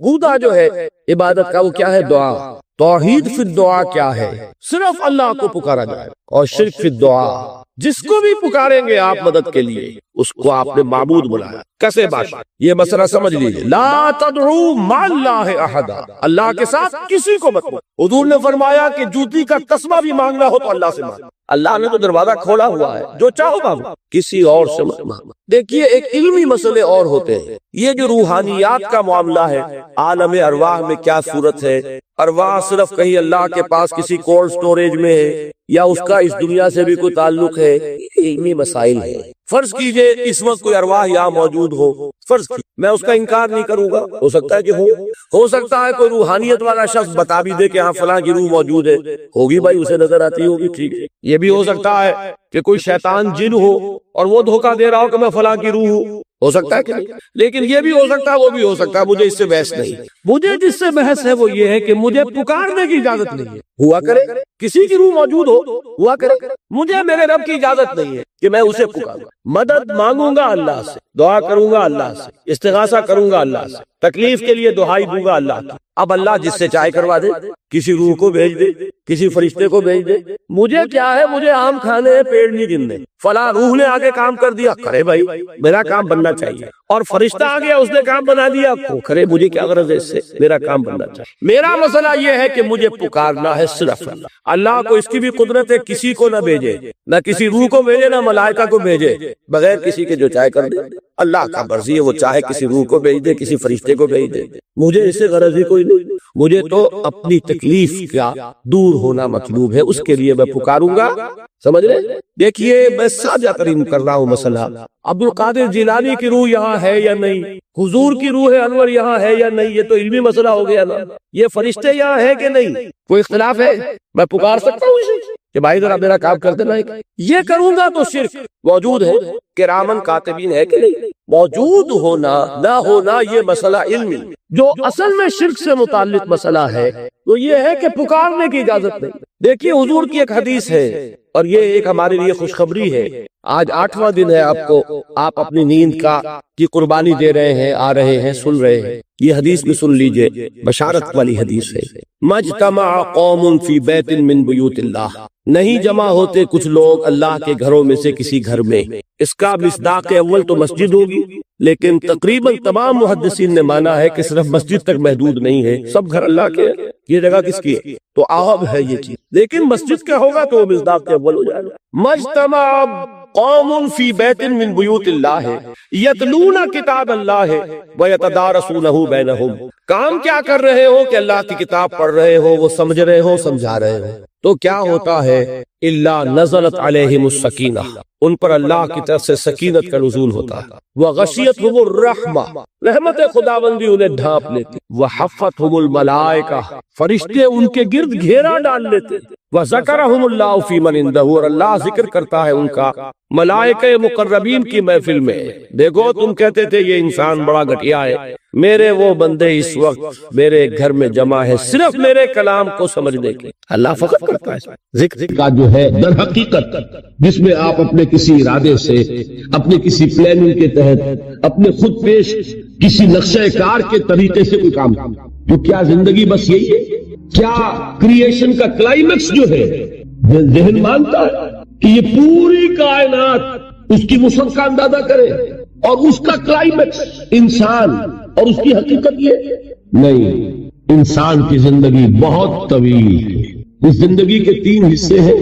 غوطہ جو ہے عبادت کا وہ کیا ہے؟ دعا. توحید فی الدعا کیا ہے؟ صرف اللہ کو پکارا جائے. اور شرک فی الدعا، جس کو بھی پکاریں گے آپ مدد کے لیے اس کو آپ نے معبود بنایا. کیسے بات؟ یہ مسئلہ سمجھ لیجیے. لا تدعو مع اللہ احدا، اللہ کے ساتھ کسی کو مت. حضور نے فرمایا کہ جوتی کا تسمہ بھی مانگنا ہو تو اللہ سے مانگو. اللہ نے تو دروازہ کھولا ہوا ہے، جو چاہو مانگو، کسی اور سے مت مانگو. دیکھیے ایک علمی مسئلے اور ہوتے ہیں. یہ جو روحانیات کا معاملہ ہے، عالم ارواح میں کیا صورت ہے، ارواح صرف کہیں اللہ کے پاس کسی کولڈ سٹوریج میں ہے یا اس کا اس دنیا سے بھی کوئی تعلق ہے، یہ علمی مسائل ہے. فرض کیجئے اس وقت کوئی ارواح یہاں موجود ہو، فرض کیجئے، میں اس کا انکار نہیں کروں گا، ہو سکتا ہے کہ ہو سکتا ہے کوئی روحانیت والا شخص بتا بھی دے کہ ہاں فلاں کی روح موجود ہے، ہوگی بھائی، اسے نظر آتی ہوگی، ٹھیک ہے. یہ بھی ہو سکتا ہے کہ کوئی شیطان جن ہو اور وہ دھوکہ دے رہا ہو کہ میں فلاں کی روح ہوں، ہو سکتا ہے کہ نہیں. لیکن یہ بھی ہو سکتا ہے، وہ بھی ہو سکتا ہے. مجھے اس سے بحث نہیں. مجھے جس سے بحث ہے وہ یہ ہے کہ مجھے پکارنے کی اجازت نہیں ہے. ہوا کرے کسی کی روح موجود ہوا کرے، مجھے میرے رب کی اجازت نہیں ہے کہ میں اسے پکاروں. مدد مانگوں گا اللہ سے، دعا کروں گا اللہ سے، استغاثہ کروں گا اللہ سے، تکلیف کے لیے دعائی دوں گا اللہ کی. اب اللہ جس سے چاہے کروا دے، کسی روح کو بھیج دے، کسی فرشتے کو بھیج دے. مجھے کیا ہے، مجھے آم کھانے ہیں، پیڑ نہیں گننے. فلاں روح نے آگے کام کر دیا، کرے بھائی، میرا کام بننا چاہیے. اور فرشتہ آ گیا، اس نے کام بنا دیا، کرے، مجھے کیا غرض ہے اس سے، میرا کام بننا چاہیے. میرا مسئلہ یہ ہے کہ مجھے پکارنا ہے صرف اللہ. اللہ کو اس کی بھی قدرت ہے کسی کو نہ بھیجے، نہ کسی روح کو بھیجے، نہ ملائکہ کو بھیجے، بغیر کسی کے جو چاہے کر دے. اللہ کا مرضی ہے، وہ چاہے کسی روح کو بھیج دے، کسی فرشتے کو بھیج دے. مجھے اس سے غرض ہی کوئی نہیں. مجھے تو اپنی تکلیف کا دور ہونا مطلوب ہے، اس کے لیے میں پکاروں گا. سمجھ رہے؟ دیکھیے میں سادہ ترین کر رہا ہوں مسئلہ. عبد القادر جیلانی کی روح یہاں ہے یا نہیں، حضور کی روح انور یہاں ہے یا نہیں، یہ تو علمی مسئلہ ہو گیا نا. یہ فرشتے یہاں ہے کہ نہیں، کوئی اختلاف ہے. میں پکار سکتا ہوں اسے کہ بھائی ذرا میرا کام کر دینا. یہ کروں گا تو شرک. موجود ہے کرامن کاتبین ہے کہ نہیں، موجود ہونا نہ ہونا یہ مسئلہ علمی. جو اصل میں شرک سے متعلق مسئلہ ہے تو یہ ہے کہ پکارنے کی اجازت نہیں. دیکھیے حضور کی ایک حدیث ہے اور یہ ایک ہمارے لیے خوشخبری ہے. آج 8واں دن ہے آپ اپنی نیند کی قربانی دے رہے ہیں، آ رہے ہیں، سن رہے ہیں. یہ حدیث بھی سن لیجئے، بشارت والی حدیث ہے. مجتمع قوم فی بیت من بیوت اللہ، نہیں جمع ہوتے کچھ لوگ اللہ کے گھروں میں سے کسی گھر میں. اس کا مصداق اول تو مسجد ہوگی، لیکن تقریباً تمام محدثین نے مانا ہے کہ صرف مسجد تک محدود نہیں ہے، سب گھر اللہ کے. یہ جگہ کس کی ہے؟ تو عام ہے یہ چیز، لیکن مسجد کا ہوگا تو وہ مصداق اول ہو جائے گا. مجتمع قوم فی بیت من بیوت اللہ یتلون کتاب اللہ ویتدارسونہ بینہم. کام کیا کر رہے ہو کہ اللہ کی کتاب پڑھ رہے ہو، وہ سمجھ رہے ہو، سمجھا رہے ہو. تو کیا ہوتا ہے، الا نزلت علیہم السکینہ، ان پر اللہ کی طرف سے سکینت کا نزول ہوتا ہے. وغشیتہم الرحمہ، رحمت خداوندی انہیں ڈھانپ لیتی. وحفتہم الملائکہ، فرشتے ان کے گرد گھیرا ڈال لیتے. وذکرہم اللہ فی من عندہ، اور اللہ ذکر کرتا ہے ان کا ملائکہ مقربین کی محفل میں. دیکھو تم کہتے تھے یہ انسان بڑا گھٹیا ہے، میرے وہ بندے اس وقت میرے گھر میں جمع ہے صرف میرے کلام کو سمجھنے کے. اللہ فقط کرتا ہے ذکر کا جو ہے در حقیقت، جس میں آپ اپنے کسی ارادے سے، اپنے کسی پلاننگ کے تحت، اپنے خود پیش کسی نقشہ کار کے طریقے سے کوئی کام. جو کیا زندگی بس یہی ہے؟ کیا کریشن کا کلائمیکس جو ہے ذہن مانتا ہے کہ یہ پوری کائنات اس کی وسعت کا اندازہ کرے اور اس کا کلائمیکس انسان اور اس کی حقیقت یہ نہیں. انسان کی زندگی بہت طویل ہے. اس زندگی کے 3 حصے ہیں.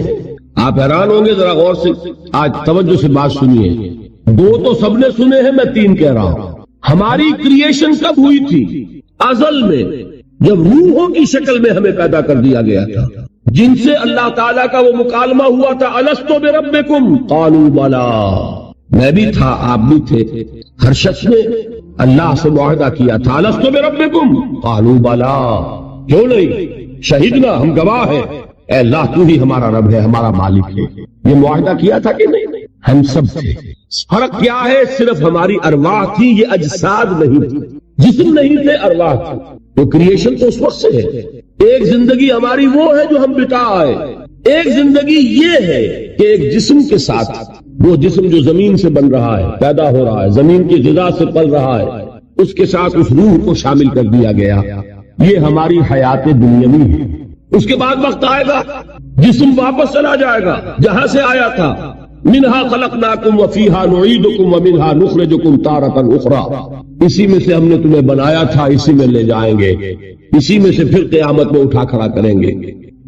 آپ حیران ہوں گے، ذرا غور سے آج توجہ سے بات سنیے. 2 تو سب نے سنے ہیں، میں 3 کہہ رہا ہوں. ہماری کریشن کب ہوئی تھی؟ ازل میں، جب روحوں کی شکل میں ہمیں پیدا کر دیا گیا تھا، جن سے اللہ تعالیٰ کا وہ مکالمہ ہوا تھا، الستو بربکم قالوا بلا. میں بھی تھا، آپ بھی تھے. ہر شخص نے اللہ سے معاہدہ کیا تھا، الستو بربکم قالوا بلا. کیوں نہیں؟ شہیدنا، ہم گواہ ہیں، اے اللہ تو ہی ہمارا رب ہے، ہمارا مالک ہے. یہ معاہدہ کیا تھا کہ نہیں؟ ہم سب تھے. فرق کیا ہے؟ صرف ہماری ارواح تھی، یہ اجساد نہیں تھی، جسم نہیں تھے، ارواح تھی. تو کریشن تو اس وقت سے ہے. ایک زندگی ہماری وہ ہے جو ہم بتا آئے. ایک زندگی یہ ہے کہ ایک جسم کے ساتھ، وہ جسم جو زمین سے بن رہا ہے، پیدا ہو رہا ہے، زمین کی غذا سے پل رہا ہے، اس کے ساتھ اس روح کو شامل کر دیا گیا. یہ ہماری حیات دنیاوی ہے. اس کے بعد وقت آئے گا جسم واپس چلا جائے گا جہاں سے آیا تھا. منہا خلقناکم وفیہا نعیدکم ومنہا نخرجکم تارۃ اخری. اسی میں سے ہم نے تمہیں بنایا تھا، اسی میں لے جائیں گے، اسی میں سے پھر قیامت میں اٹھا کھڑا کریں گے.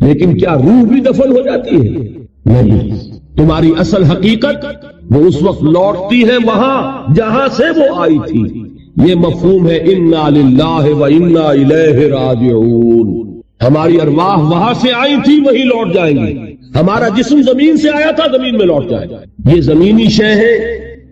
لیکن کیا روح بھی دفن ہو جاتی ہے؟ نہیں. تمہاری اصل حقیقت وہ اس وقت لوٹتی ہے وہاں جہاں سے وہ آئی تھی. یہ مفہوم ہے انا للہ و انا الیہ راجعون. ہماری ارواح وہاں سے آئی تھی وہی لوٹ جائیں گی. ہمارا جسم زمین سے آیا تھا زمین میں لوٹ جائے گا. یہ زمینی شے ہے،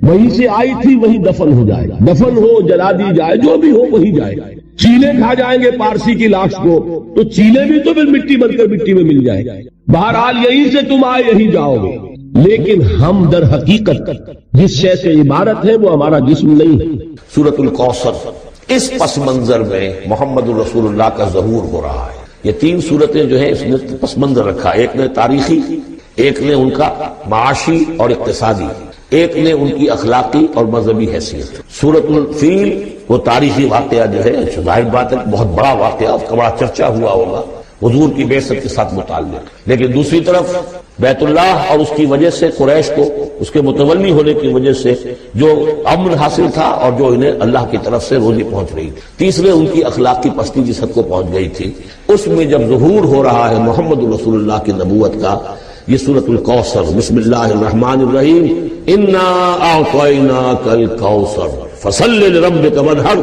وہیں سے آئی تھی وہیں دفن ہو جائے گا. دفن ہو، جلا دی جائے، جو بھی ہو وہی جائے گا. چیلے کھا جائیں گے پارسی کی لاش کو تو چیلے بھی تو پھر مٹی بن کر مٹی میں مل جائے. بہرحال یہیں سے تم آئے یہیں جاؤ گے. لیکن ہم در حقیقت جس شے سے عبارت ہے وہ ہمارا جسم نہیں ہے. سورۃ الکوثر، اس پس منظر میں محمد الرسول اللہ کا ظہور ہو رہا ہے. یہ تین صورتیں جو ہیں اس نے پس منظر رکھا. ایک نے تاریخی، ایک نے ان کا معاشی اور اقتصادی، ایک نے ان کی اخلاقی اور مذہبی حیثیت. سورۃ الفیل وہ تاریخی واقعہ جو ہے، ظاہر بات ہے بہت بڑا واقعہ، اس کا بڑا چرچا ہوا ہوگا حضور کی بعثت کے ساتھ متعلق. لیکن دوسری طرف بیت اللہ اور اس کی وجہ سے قریش کو اس کے متولی ہونے کی وجہ سے جو امن حاصل تھا اور جو انہیں اللہ کی طرف سے روزی پہنچ رہی تھی. تیسرے ان کی اخلاقی پستی جس حد کو پہنچ گئی تھی. اس میں جب ظہور ہو رہا ہے محمد رسول اللہ کی نبوت کا، یہ سورۃ الکوثر. بسم اللہ الرحمن الرحیم. انا اعطیناک الکوثر فصل لربک وانحر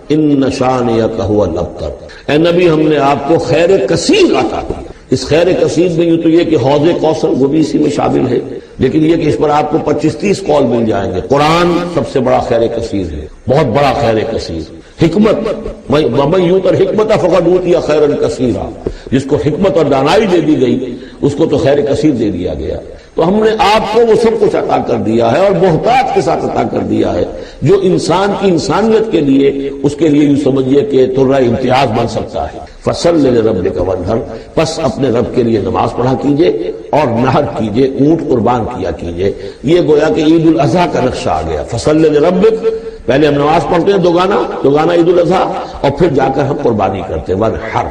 ان شانئک هو الابتر. اے نبی، ہم نے آپ کو خیر کثیر عطا کیا. اس خیر کثیر میں یوں تو یہ کہ حوض کوثر وہ بھی اسی میں شامل ہے، لیکن یہ کہ اس پر آپ کو 25-30 قول مل جائیں گے. قرآن سب سے بڑا خیر کثیر ہے، بہت بڑا خیر کثیر. حکمت، ومن یؤت الحکمت فقد اوتی خیرا کثیرا. جس کو حکمت اور دانائی دے دی گئی اس کو تو خیر کثیر دے دیا گیا. تو ہم نے آپ کو وہ سب کچھ عطا کر دیا ہے اور محتاج کے ساتھ عطا کر دیا ہے جو انسان کی انسانیت کے لیے، اس کے لیے یوں سمجھیے کہ ترہ امتیاز بن سکتا ہے. فصل لربک وانحر، پس اپنے رب کے لیے نماز پڑھا کیجئے اور نحر کیجئے، اونٹ قربان کیا کیجئے. یہ گویا کہ عید الاضحیٰ کا نقشہ آ گیا. فصل لربک، پہلے ہم نماز پڑھتے ہیں دوگانا عید الاضحیٰ، اور پھر جا کر ہم قربانی کرتے ہیں. وانحر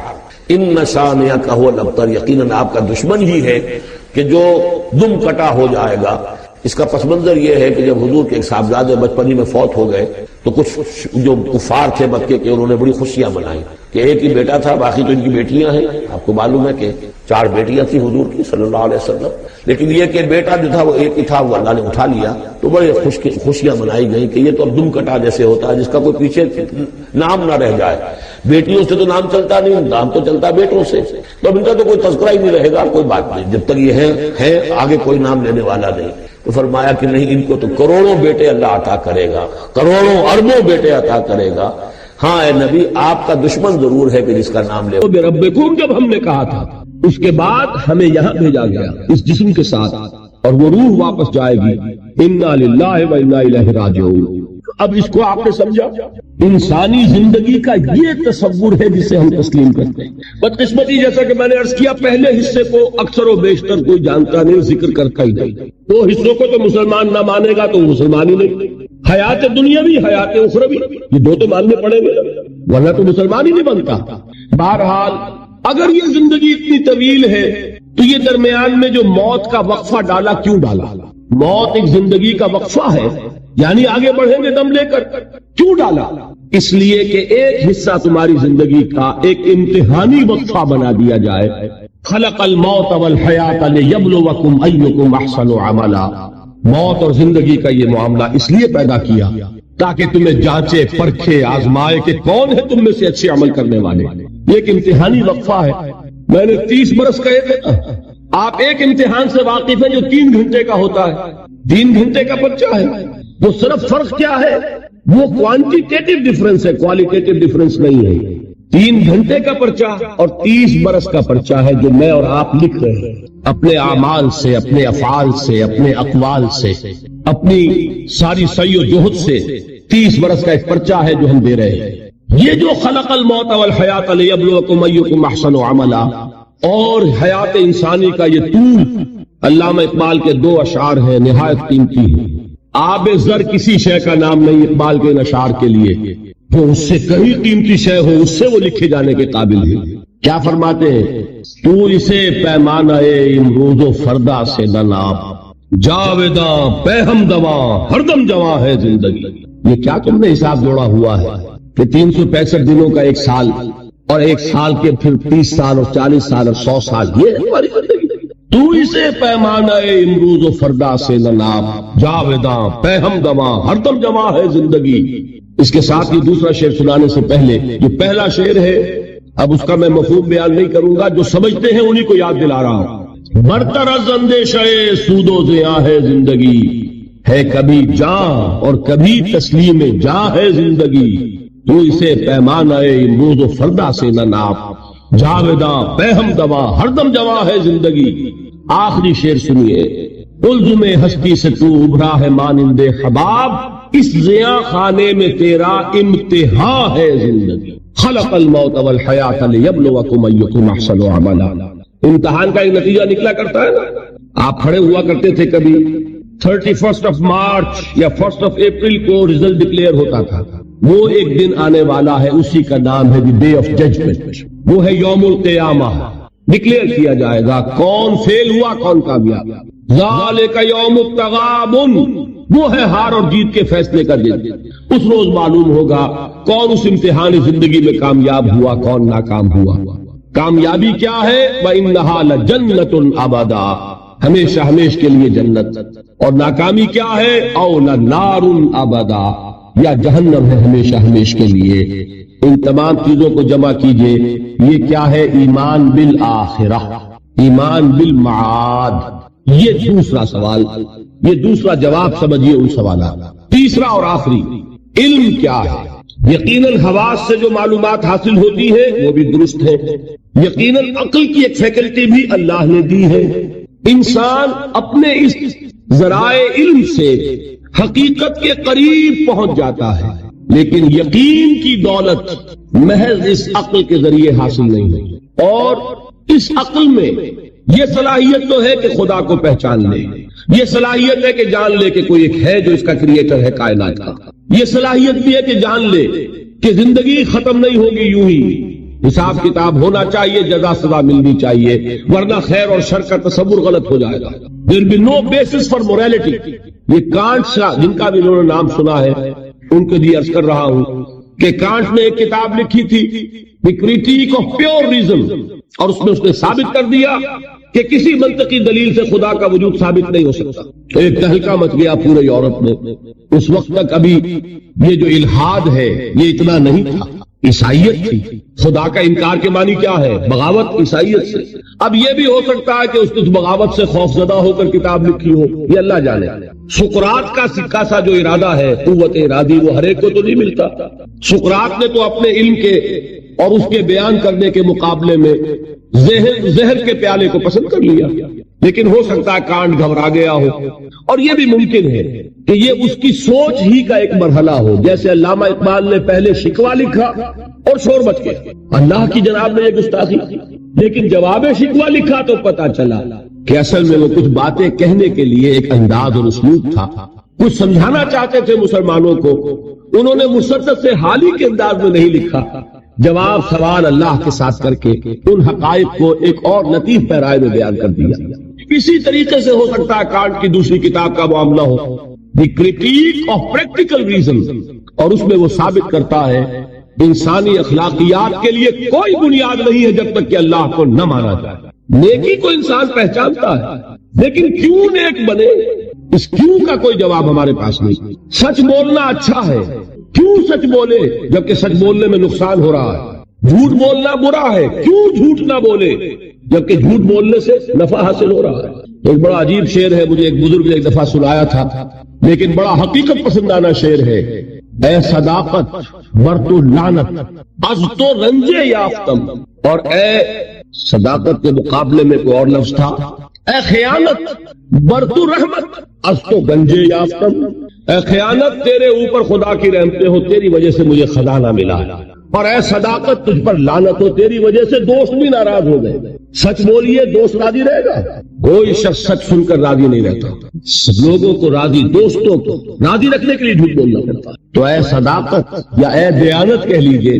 ان شانئک هو الابتر، یقیناً آپ کا دشمن ہی ہے کہ جو دم کٹا ہو جائے گا. اس کا پس منظر یہ ہے کہ جب حضور کے ایک صاحبزادے بچپنی میں فوت ہو گئے تو کچھ جو کفار تھے مکے کے، انہوں نے بڑی خوشیاں منائی کہ ایک ہی بیٹا تھا، باقی تو ان کی بیٹیاں ہیں. آپ کو معلوم ہے کہ 4 بیٹیاں تھیں حضور کی صلی اللہ علیہ وسلم، لیکن یہ کہ بیٹا جو تھا وہ ایک ہی تھا، وہ اللہ نے اٹھا لیا. تو بڑے خوشیاں منائی گئی کہ یہ تو اب دم کٹا جیسے ہوتا ہے جس کا کوئی پیچھے نام نہ رہ جائے. بیٹیوں سے تو نام چلتا نہیں، نام تو چلتا بیٹوں سے، تو اب ان کا تو کوئی تذکرہ ہی نہیں رہے گا. کوئی بات نہیں، جب تک یہ ہے آگے کوئی نام لینے والا نہیں. تو فرمایا کہ نہیں، ان کو تو کروڑوں بیٹے اللہ عطا کرے گا، کروڑوں اربوں بیٹے عطا کرے گا. ہاں اے نبی، آپ کا دشمن ضرور ہے کہ جس کا نام لے. ربکم جب ہم نے کہا تھا، اس کے بعد ہمیں یہاں بھیجا گیا اس جسم کے ساتھ، اور وہ روح واپس جائے گی. انا للہ و انا الیہ راجعون. اب اس کو آپ نے سمجھا، انسانی زندگی کا یہ تصور ہے جسے ہم تسلیم کرتے ہیں. بدقسمتی جیسا کہ میں نے عرض کیا، پہلے حصے کو اکثر و بیشتر کوئی جانتا نہیں، ذکر کرتا ہی نہیں. 2 حصوں کو تو مسلمان نہ مانے گا تو مسلمان ہی نہیں. حیات دنیاوی، حیات اخروی، یہ 2 تو ماننے پڑیں گے ورنہ تو مسلمان ہی نہیں بنتا. بہرحال اگر یہ زندگی اتنی طویل ہے تو یہ درمیان میں جو موت کا وقفہ ڈالا کیوں ڈالا؟ موت ایک زندگی کا وقفہ ہے، یعنی آگے بڑھیں گے دم لے کر. کیوں ڈالا؟ اس لیے کہ ایک حصہ تمہاری زندگی کا ایک امتحانی وقفہ بنا دیا جائے. خلق الموت والحیات لیبلوکم ایکم احسن عملا. موت اور زندگی کا یہ معاملہ اس لیے پیدا کیا تاکہ تمہیں جانچے، پرکھے، آزمائے کہ کون ہے تم میں سے اچھے عمل کرنے والے. یہ ایک امتحانی وقفہ ہے. میں نے 30 برس کہے تھے، آپ ایک امتحان سے واقف ہیں جو 3 گھنٹے کا ہوتا ہے. 3 گھنٹے کا پرچہ ہے. وہ صرف فرق کیا ہے؟ وہ کوانٹیٹیو ڈیفرنس ہے، کوالیٹیٹیو ڈیفرنس نہیں ہے. 3 گھنٹے کا پرچہ اور 30 برس کا پرچہ ہے جو میں اور آپ لکھ رہے ہیں اپنے اعمال سے، اپنے افعال سے، اپنے اقوال سے، اپنی ساری سعی و جہد سے. 30 برس کا ایک پرچہ ہے جو ہم دے رہے ہیں. یہ جو خلق الموت والحیات لیبلوکم ایکم احسن عملا اور حیات انسانی کا یہ طول، علامہ اقبال کے 2 اشعار ہیں نہایت قیمتی ہیں. آب زر کسی شے کا نام نہیں اقبال کے ان اشعار کے لیے. جو اس سے کہیں قیمتی شے ہو اس سے وہ لکھے جانے کے قابل ہے. کیا فرماتے ہیں؟ تو اسے پیمانہ امروز و فردا سے نہ ناپ، جاویداں پہ ہم دواں ہر دم جواں ہے زندگی. یہ کیا تم نے حساب جوڑا ہوا ہے کہ 365 دنوں کا ایک سال، اور ایک سال کے پھر 30 سال اور 40 سال اور 100 سال، یہ ہے ہماری زندگی. تو اسے پیمانہ امروز و فردا سے نہ ناپ، جاویداں پہ ہم دواں ہر دم جواں ہے زندگی. اس کے ساتھ ہی دوسرا شعر سنانے سے پہلے جو پہلا شعر ہے، اب اس کا میں مفہوم بیان نہیں کروں گا، جو سمجھتے ہیں انہی کو یاد دلا رہا ہوں. برتر از اندیشہ سود و ضیاء ہے زندگی، ہے کبھی جاں اور کبھی تسلیم جاں ہے زندگی. تو اسے پیمانہ امروز و فردا سے نہ ناپ، جاویداں پہ ہم دواں ہر دم جواں ہے زندگی. آخری شعر سنیے. الزم ہستی سے تو ابھرا ہے مانند حباب، اس ضیاء خانے میں تیرا امتحان ہے زندگی. خلق الموت والحیات لیبلوکم ایکم احسن عملا. امتحان کا ایک نتیجہ نکلا کرتا ہے نا. آپ کھڑے ہوا کرتے تھے کبھی 31 مارچ یا 1 اپریل کو رزلٹ ڈکلیئر ہوتا تھا. وہ ایک دن آنے والا ہے، اسی کا نام ہے دی ڈے آف ججمنٹ. وہ ہے یوم القیامہ. ڈکلیئر کیا جائے گا کون فیل ہوا کون کامیاب. ذالک یوم التغابن، وہ ہے ہار اور جیت کے فیصلے کا دن. اس روز معلوم ہوگا کون اس امتحانی زندگی میں کامیاب ہوا کون ناکام ہوا. کامیابی کیا ہے؟ وَإِنَّهَا لَجَنَّةٌ أَبَدًا، ہمیشہ ہمیش کے لیے جنت. اور ناکامی کیا ہے؟ أَوْ لَنَارٌ أَبَدًا، یا جہنم ہے ہمیشہ ہمیش کے لیے. ان تمام چیزوں کو جمع کیجئے. یہ کیا ہے؟ ایمان بالآخرہ، ایمان بالمعاد. یہ دوسرا سوال، یہ دوسرا جواب سمجھیے ان سوالات. تیسرا اور آخری، علم کیا ہے؟ یقیناً حواس سے جو معلومات حاصل ہوتی ہے وہ بھی درست ہے. یقیناً عقل کی ایک فیکلٹی بھی اللہ نے دی ہے. انسان اپنے اس ذرائع علم سے حقیقت کے قریب پہنچ جاتا ہے، لیکن یقین کی دولت محض اس عقل کے ذریعے حاصل نہیں ہوئی. اور اس عقل میں یہ صلاحیت تو ہے کہ خدا کو پہچان لے، یہ صلاحیت ہے کہ جان لے کہ کوئی ایک ہے جو اس کا کریٹر ہے کائنات کا. یہ صلاحیت بھی ہے کہ جان لے کہ زندگی ختم نہیں ہوگی یوں ہی، حساب کتاب ہونا چاہیے، جزا سزا ملنی چاہیے، ورنہ خیر اور شر کا تصور غلط ہو جائے گا. there will be no basis for morality. یہ کانٹ جن کا بھی انہوں نے نام سنا ہے ان کے لیے عرض کر رہا ہوں کہ کانٹ نے ایک کتاب لکھی تھی دی کریٹیک آف پیور ریزن، اور اس میں اس نے ثابت کر دیا کہ کسی منطقی دلیل سے خدا کا وجود ثابت نہیں ہو سکتا. ایک تہلکہ مچ گیا پورے یورپ میں. اس وقت تک ابھی یہ جو الحاد ہے یہ اتنا نہیں تھا، عیسائیت تھی. خدا کا انکار کے معنی کیا ہے؟ بغاوت عیسائیت سے. اب یہ بھی ہو سکتا ہے کہ اس بغاوت سے خوف زدہ ہو کر کتاب لکھی ہو، یہ اللہ جانے. سقراط کا سکہ سا جو ارادہ ہے، قوت ارادی، وہ ہر ایک کو تو نہیں ملتا. سقراط نے تو اپنے علم کے اور اس کے بیان کرنے کے مقابلے میں زہر کے پیالے کو پسند کر لیا. لیکن ہو سکتا ہے کانٹ گھبرا گیا ہو، اور یہ بھی ممکن ہے کہ یہ اس کی سوچ ہی کا ایک مرحلہ ہو. جیسے علامہ اقبال نے پہلے شکوہ لکھا اور شور مچ گیا، اللہ کی جناب نے یہ گستاخی کی، لیکن جواب شکوہ لکھا تو پتا چلا کہ اصل میں وہ کچھ باتیں کہنے کے لیے ایک انداز اور اسلوب تھا، کچھ سمجھانا چاہتے تھے مسلمانوں کو. انہوں نے مسدد سے حالی کے انداز میں نہیں لکھا، جواب سوال اللہ کے ساتھ کر کے ان حقائق کو ایک اور لطیف پیرائے میں بیان کر دیا. اسی طریقے سے ہو سکتا ہے کانٹ کی دوسری کتاب کا معاملہ ہو، دی کریٹیک آف پریکٹیکل ریزن، اور اس میں وہ ثابت کرتا ہے انسانی اخلاقیات کے لیے کوئی بنیاد نہیں ہے جب تک کہ اللہ کو نہ مانا جائے. نیکی کو انسان پہچانتا ہے، لیکن کیوں نیک بنے، اس کیوں کا کوئی جواب ہمارے پاس نہیں. سچ بولنا اچھا ہے، کیوں سچ بولے جبکہ سچ بولنے میں نقصان ہو رہا ہے. جھوٹ بولنا برا ہے، کیوں جھوٹ نہ بولے جبکہ جھوٹ بولنے سے نفع حاصل ہو رہا ہے. ایک بڑا عجیب شعر ہے، مجھے ایک بزرگ نے ایک دفعہ سنایا تھا، لیکن بڑا حقیقت پسندانہ شعر ہے. اے صداقت برتو لعنت از تو رنجے یافتم، اور اے صداقت کے مقابلے میں کوئی اور لفظ تھا، اے خیانت برتو رحمت از تو گنجے یافتم. اے خیانت، تیرے اوپر خدا کی رحمتیں ہو، تیری وجہ سے مجھے خزانہ ملا. اور اے صداقت تجھ پر لعنت ہو، تیری وجہ سے دوست بھی ناراض ہو گئے. سچ بولیے دوست راضی رہے گا؟ کوئی شخص سچ سن کر راضی نہیں رہتا. لوگوں کو راضی، دوستوں کو راضی رکھنے کے لیے جھوٹ بولنا پڑتا ہے. تو اے صداقت یا اے دیانت کہہ لیجئے،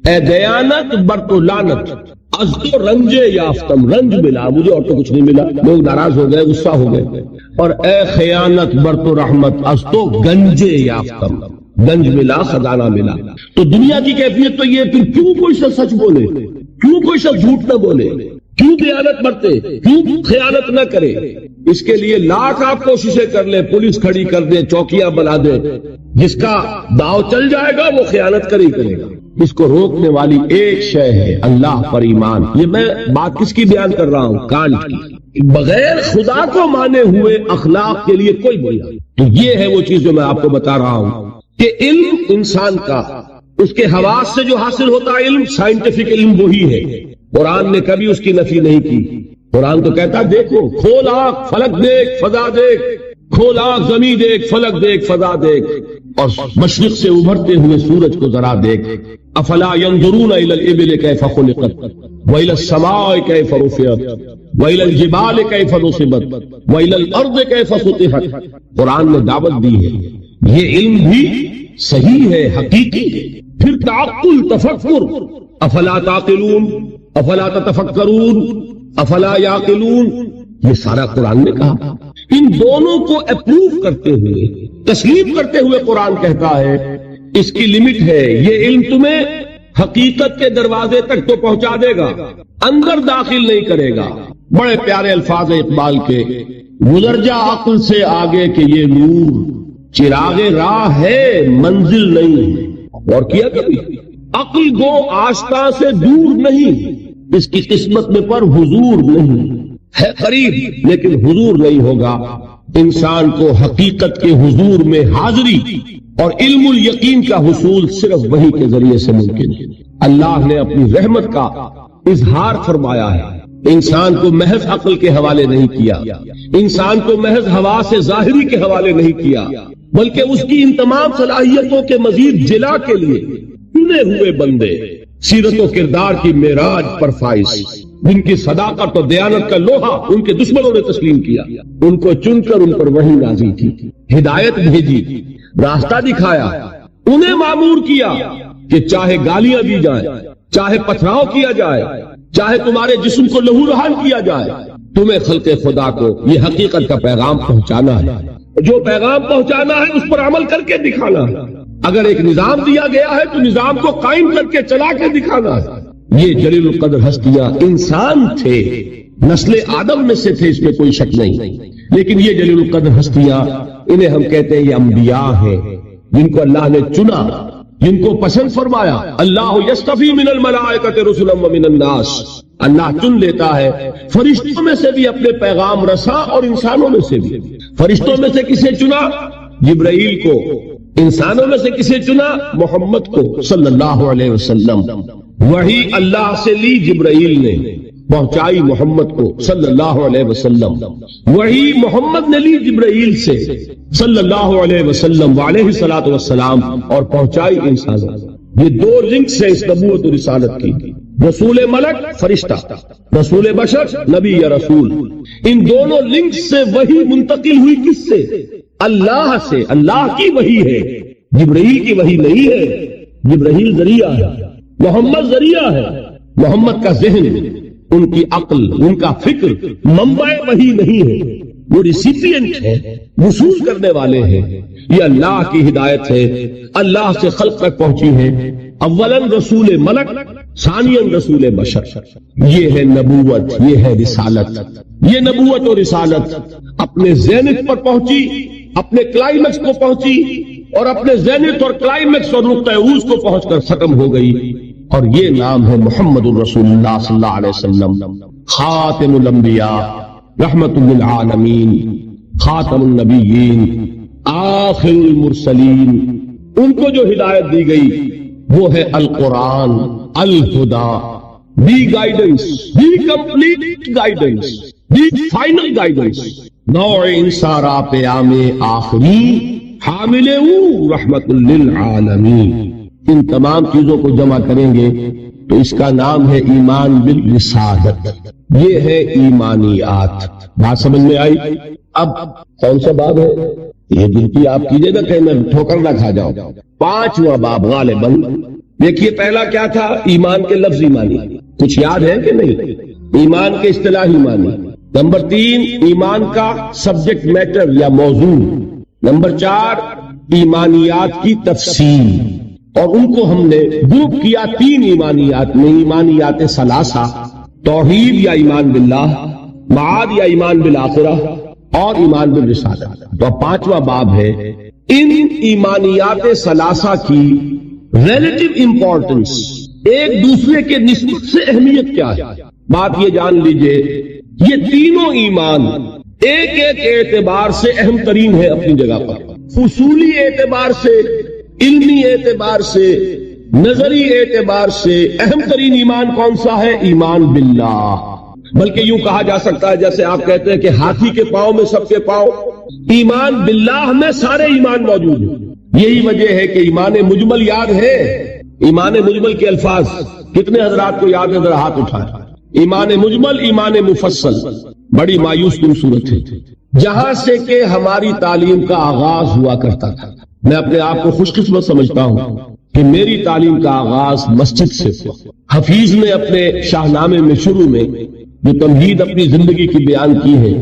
اے دیانت بر تو لعنت، از تو رنجے یافتم، رنج ملا مجھے اور تو کچھ نہیں ملا. لوگ ناراض ہو گئے، غصہ ہو گئے. اور اے خیانت بر تو رحمت، از تو گنجے یافتم، گنج ملا، خزانہ ملا. تو دنیا کی کیفیت تو یہ، پھر کیوں کوئی شخص سچ بولے، کیوں کوئی شخص جھوٹ نہ بولے، کیوں دیانت برتے، کیوں خیانت نہ کرے؟ اس کے لیے لاکھ آپ کوششیں کر لیں، پولیس کھڑی کر دیں، چوکیاں بنا دیں، جس کا داؤ چل جائے گا وہ خیانت کر ہی کرے گا. اس کو روکنے والی ایک شے ہے اللہ پر ایمان. یہ میں بات کس کی بیان کر رہا ہوں؟ کانٹ کی. بغیر خدا کو مانے ہوئے اخلاق کے لیے کوئی بنیاد. تو یہ ہے وہ چیز جو میں آپ کو بتا رہا ہوں کہ علم انسان کا، اس کے حواس سے جو حاصل ہوتا ہے علم، سائنٹیفک علم وہی ہے. قرآن نے کبھی اس کی نفی نہیں کی. قرآن تو کہتا دیکھو، کھول آنکھ، فلک دیکھ، فضا دیکھ، کھول آنکھ، زمین دیکھ، فلک دیکھ، فضا دیکھ، اور مشرق سے ابھرتے ہوئے سورج کو ذرا دیکھ. افلا ينظرون الى الابل كيف خلقت والى السماء كيف رفعت والى الجبال كيف نصبت والى الارض كيف سطحت. قرآن نے دعوت دی ہے. یہ علم بھی صحیح ہے، حقیقی ہے. پھر تعقل، تفکر، افلا تعقلون، افلا تتفکرون، افلا یعقلون، یہ سارا قرآن نے کہا. ان دونوں کو اپروو کرتے ہوئے، تسلیم کرتے ہوئے قرآن کہتا ہے اس کی لمٹ ہے. یہ علم تمہیں حقیقت کے دروازے تک تو پہنچا دے گا، اندر داخل نہیں کرے گا. بڑے پیارے الفاظ اقبال کے، گزر جا عقل سے آگے کہ یہ نور چراغ راہ ہے منزل نہیں. اور کیا کبھی عقل گو آشنا سے دور نہیں، اس کی قسمت میں پر حضور نہیں ہے. قریب لیکن حضور نہیں ہوگا. انسان کو حقیقت کے حضور میں حاضری اور علم الیقین کا حصول صرف وحی کے ذریعے سے ممکن ہے. اللہ نے اپنی رحمت کا اظہار فرمایا ہے. انسان کو محض عقل کے حوالے نہیں کیا، انسان کو محض ہوا سے ظاہری کے حوالے نہیں کیا، بلکہ اس کی ان تمام صلاحیتوں کے مزید جلا کے لیے چنے ہوئے بندے، سیرت و کردار کی معراج پر فائز، جن کی صداقت اور دیانت کا لوہا ان کے دشمنوں نے تسلیم کیا. ان کو چن کر ان پر وحی نازل کی، ہدایت بھیجی، راستہ دکھایا، انہیں مامور کیا کہ چاہے گالیاں دی جائیں، چاہے پتھراؤ کیا جائے، چاہے تمہارے جسم کو لہو لہان کیا جائے، تمہیں خلق خدا کو یہ حقیقت کا پیغام پہنچانا ہے. جو پیغام پہنچانا ہے اس پر عمل کر کے دکھانا ہے. اگر ایک نظام دیا گیا ہے تو نظام کو قائم کر کے چلا کے دکھانا ہے. یہ جلیل القدر ہستیاں انسان تھے، نسل آدم میں سے تھے، اس میں کوئی شک نہیں. لیکن یہ جلیل القدر ہستیاں، انہیں ہم کہتے ہیں یہ انبیاء ہیں، جن کو اللہ نے چنا، جن کو پسند فرمایا. اللہ یصطفی من الملائکۃ رسلا ومن الناس، اللہ چن لیتا ہے فرشتوں میں سے بھی اپنے پیغام رساں اور انسانوں میں سے بھی. فرشتوں میں سے کسے چنا؟ جبرائیل کو. انسانوں میں سے کسے چنا؟ محمد کو صلی اللہ علیہ وسلم. وہی اللہ سے لی جبرائیل نے، پہنچائی محمد کو صلی اللہ علیہ وسلم. وہی محمد نے لی جبرائیل سے صلی اللہ علیہ وسلم وعلیہ الصلوۃ والسلام، اور پہنچائی انسانوں. یہ دو لنکس ہیں اس نبوت و رسالت کی. رسول ملک فرشتہ، رسول بشر نبی یا رسول. ان دونوں لنکس سے وحی منتقل ہوئی کس سے؟ اللہ سے. اللہ کی وحی ہے، جبرائیل کی وحی نہیں ہے. جبرائیل ذریعہ ہے، محمد ذریعہ ہے. محمد کا ذہن، ان کی عقل، ان کا فکر منبع وحی نہیں ہے. وہ ریسیپینٹ ہے، وصول کرنے والے ہیں. یہ اللہ کی ہدایت ہے، اللہ سے خلق تک پہنچی ہے. اولاً رسول ملک، ثانیاً رسول بشر. یہ ہے نبوت، یہ ہے رسالت. یہ نبوت اور رسالت اپنے زینت پر پہنچی، اپنے کلائمیکس کو پہنچی، اور اپنے زینت اور کلائمیکس اور نقطہ عروج کو پہنچ کر ختم ہو گئی. اور یہ نام ہے محمد الرسول اللہ صلی اللہ علیہ وسلم، خاتم الانبیاء، رحمت للعالمین، خاتم النبیین، آخر المرسلین. ان کو جو ہدایت دی گئی وہ ہے القرآن، الہدا، the guidance, the complete guidance, the final guidance. نوع انسارا پیام آخری حامل رحمت للعالمین. ان تمام چیزوں کو جمع کریں گے تو اس کا نام ہے ایمان بالرسالت. یہ ہے ایمانیات. بات سمجھ میں آئی؟ اب کون سا باب ہے یہ؟ گنتی آپ کیجئے گا کہ میں ٹھوکر نہ کھا جاؤں. 5واں باب غالباً. دیکھیے پہلا کیا تھا؟ ایمان کے لفظ ایمانی. کچھ یاد ہے کہ نہیں؟ ایمان کے اصطلاحی معنی. نمبر 3 ایمان کا سبجیکٹ میٹر یا موضوع. نمبر 4 ایمانیات کی تفصیل. اور ان کو ہم نے گروپ کیا 3 ایمانیات میں. ایمانیات ثلاثہ، توحید یا ایمان باللہ، معاد یا ایمان بالآخرہ، اور ایمان بالرسالہ. تو 5واں باب ہے ان ایمانیات ثلاثہ کی ریلیٹو امپورٹنس، ایک دوسرے کے نسبت سے اہمیت کیا ہے. بات یہ جان لیجئے یہ تینوں ایمان ایک ایک اعتبار سے اہم ترین ہے اپنی جگہ پر. اصولی اعتبار سے، علمی اعتبار سے، نظری اعتبار سے اہم ترین ایمان کون سا ہے؟ ایمان باللہ. بلکہ یوں کہا جا سکتا ہے جیسے آپ کہتے ہیں کہ ہاتھی کے پاؤں میں سب کے پاؤں، ایمان باللہ میں سارے ایمان موجود ہیں. یہی وجہ ہے کہ ایمان مجمل یاد ہے. ایمان مجمل کے الفاظ کتنے حضرات کو یاد ہے؟ ذرا ہاتھ اٹھائیں. ایمان مجمل، ایمان مفصل. بڑی مایوس کن صورت ہے جہاں سے کہ ہماری تعلیم کا آغاز ہوا کرتا تھا. میں اپنے آپ کو خوش قسمت سمجھتا ہوں کہ میری تعلیم کا آغاز مسجد سے ہوا. حفیظ نے اپنے شاہنامے میں شروع میں جو تمہید اپنی زندگی کی بیان کی ہے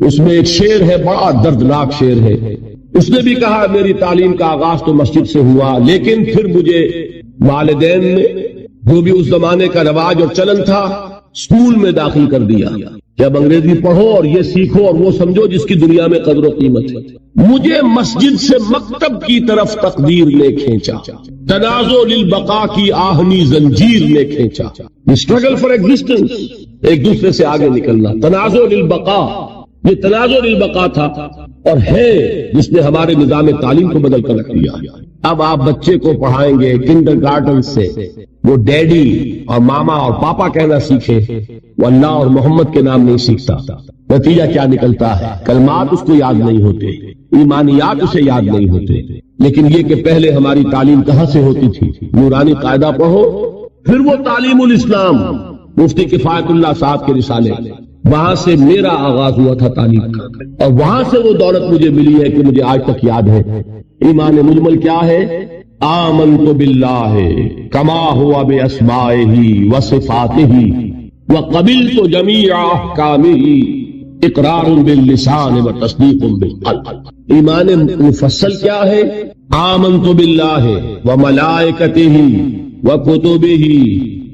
اس میں ایک شعر ہے، بڑا دردناک شعر ہے. اس نے بھی کہا میری تعلیم کا آغاز تو مسجد سے ہوا، لیکن پھر مجھے والدین نے جو بھی اس زمانے کا رواج اور چلن تھا اسکول میں داخل کر دیا کہ اب انگریزی پڑھو اور یہ سیکھو اور وہ سمجھو جس کی دنیا میں قدر و قیمت ہے. مجھے مسجد سے مکتب کی طرف تقدیر نے کھینچا، تنازع للبقاء کی آہنی زنجیر نے کھینچا. اسٹرگل فار ایگزسٹنس، ایک دوسرے سے آگے نکلنا. تنازع للبقاء، یہ تنازع للبقاء تھا اور ہے جس نے ہمارے نظام تعلیم کو بدل کر رکھ دیا. اب آپ بچے کو پڑھائیں گے کنڈر گارڈن سے، وہ ڈیڈی اور ماما اور پاپا کہنا سیکھے، وہ اللہ اور محمد کے نام نہیں سیکھتا. نتیجہ کیا نکلتا ہے؟ کلمات اس کو یاد نہیں ہوتے، ایمانیات اسے یاد نہیں ہوتے. لیکن یہ کہ پہلے ہماری تعلیم کہاں سے ہوتی تھی؟ نورانی قاعدہ پڑھو، پھر وہ تعلیم الاسلام مفتی کفایت اللہ صاحب کے رسالے، وہاں سے میرا آغاز ہوا تھا تعلیم کا، اور وہاں سے وہ دولت مجھے ملی ہے کہ مجھے آج تک یاد ہے. ایمان مجمل کیا ہے؟ آمنت باللہ کما ہوا باسمائہ وصفاتہ وقبلت جمیع احکامہ اقرار باللسان وتصدیق بالقلب. ایمان مفصل کیا ہے؟ آمنت باللہ وملائکتہ وکتبہ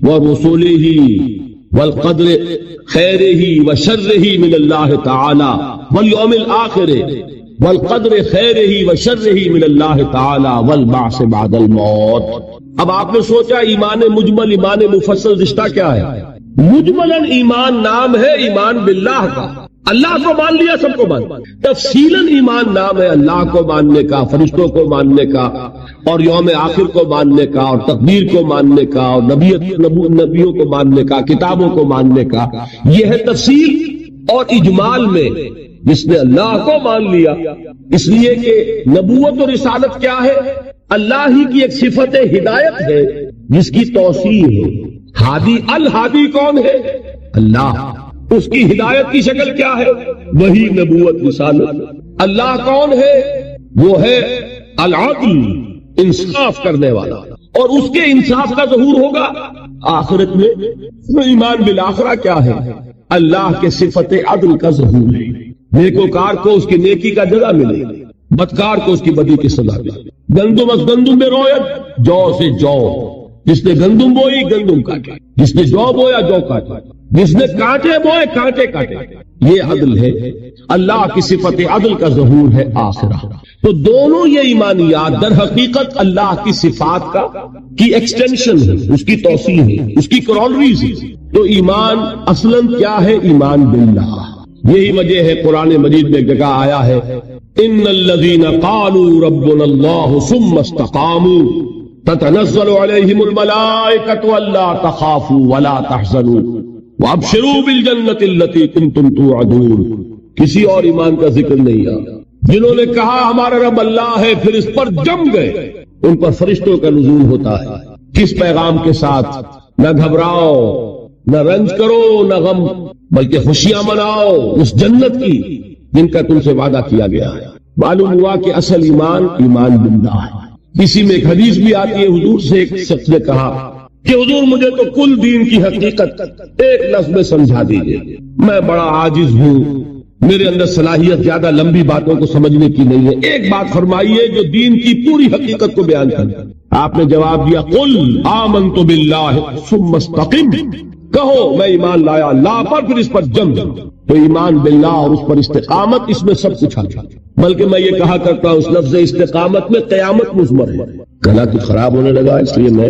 ورسلہ والقدر خیرہ وشرہ من اللہ تعالی والیوم الآخر والقدر خیرہ وشرہ من اللہ تعالی والبعث بعد الموت. اب آپ نے سوچا ایمان مجمل ایمان مفصل رشتہ کیا ہے؟ مجملاً ایمان نام ہے ایمان باللہ کا، اللہ کو مان لیا، سب کو مان. تفصیلاً ایمان نام ہے اللہ کو ماننے کا، فرشتوں کو ماننے کا، اور یوم آخر کو ماننے کا، اور تقدیر کو ماننے کا، اور نبیوں کو ماننے کا، کتابوں کو ماننے کا. یہ ہے تفصیل. اور اجمال میں جس نے اللہ کو مان لیا، اس لیے کہ نبوت اور رسالت کیا ہے؟ اللہ ہی کی ایک صفت ہدایت ہے جس کی توسیع ہے. ہادی، الہادی کون ہے؟ اللہ. اس کی ہدایت کی شکل کیا ہے؟ وہی نبوت رسالت. اللہ کون ہے؟ وہ ہے العدل، انصاف کرنے والا، اور اس کے انصاف کا ظہور ہوگا آخرت میں. ایمان بالآخرہ کیا ہے؟ اللہ کے صفت عدل کا ظہور ہے. نیکوکار کو اس کی نیکی کا جزا ملے، بدکار کو اس کی بدی کی سزا ملے. گندم از گندم میں رویت، جو سے جو. جس نے گندم بوئی گندم کاٹے، جس نے جو بویا جو کاٹے، جس نے کانٹے بوئے کانٹے کاٹے. یہ عدل ہے. اللہ کی صفت عدل کا ظہور ہے آخرہ. تو دونوں یہ ایمانیات در حقیقت اللہ کی صفات کی ایکسٹینشن ہے، اس کی توسیع ہے، اس کی کرالریز ہے. تو ایمان اصلاً کیا ہے؟ ایمان باللہ. یہی وجہ ہے قرآن مجید میں ایک جگہ آیا ہے ان الذین قالوا ربنا اللہ ثم استقاموا تتنزل علیہم الملائکۃ الا تخافوا ولا تحزنوا وابشروا بالجنۃ التي کنتم توعدون. کسی اور ایمان کا ذکر نہیں ہے. جنہوں نے کہا ہمارا رب اللہ ہے، پھر اس پر جم گئے ان پر فرشتوں کا نزول ہوتا ہے. کس پیغام کے ساتھ؟ نہ گھبراؤ، نہ رنج کرو، نہ غم، بلکہ خوشیاں مناؤ اس جنت کی جن کا تم سے وعدہ کیا گیا ہے. معلوم ہوا کہ اصل ایمان ایمان باللہ ہے. اسی میں ایک حدیث بھی آتی ہے، حضور سے ایک شخص نے کہا کہ حضور مجھے تو کل دین کی حقیقت ایک لفظ میں سمجھا دیجئے، میں بڑا عاجز ہوں، میرے اندر صلاحیت زیادہ لمبی باتوں کو سمجھنے کی نہیں ہے، ایک بات فرمائیے جو دین کی پوری حقیقت کو بیان کرے. آپ نے جواب دیا قل آمنت باللہ ثم استقم، کہو میں ایمان لایا اللہ پر پھر اس پر جم. تو ایمان باللہ اور اس پر استقامت، اس میں سب کچھ آتا. بلکہ میں یہ کہا کرتا ہوں اس لفظ استقامت میں قیامت مضمر ہے. گلا تو خراب ہونے لگا اس لیے میں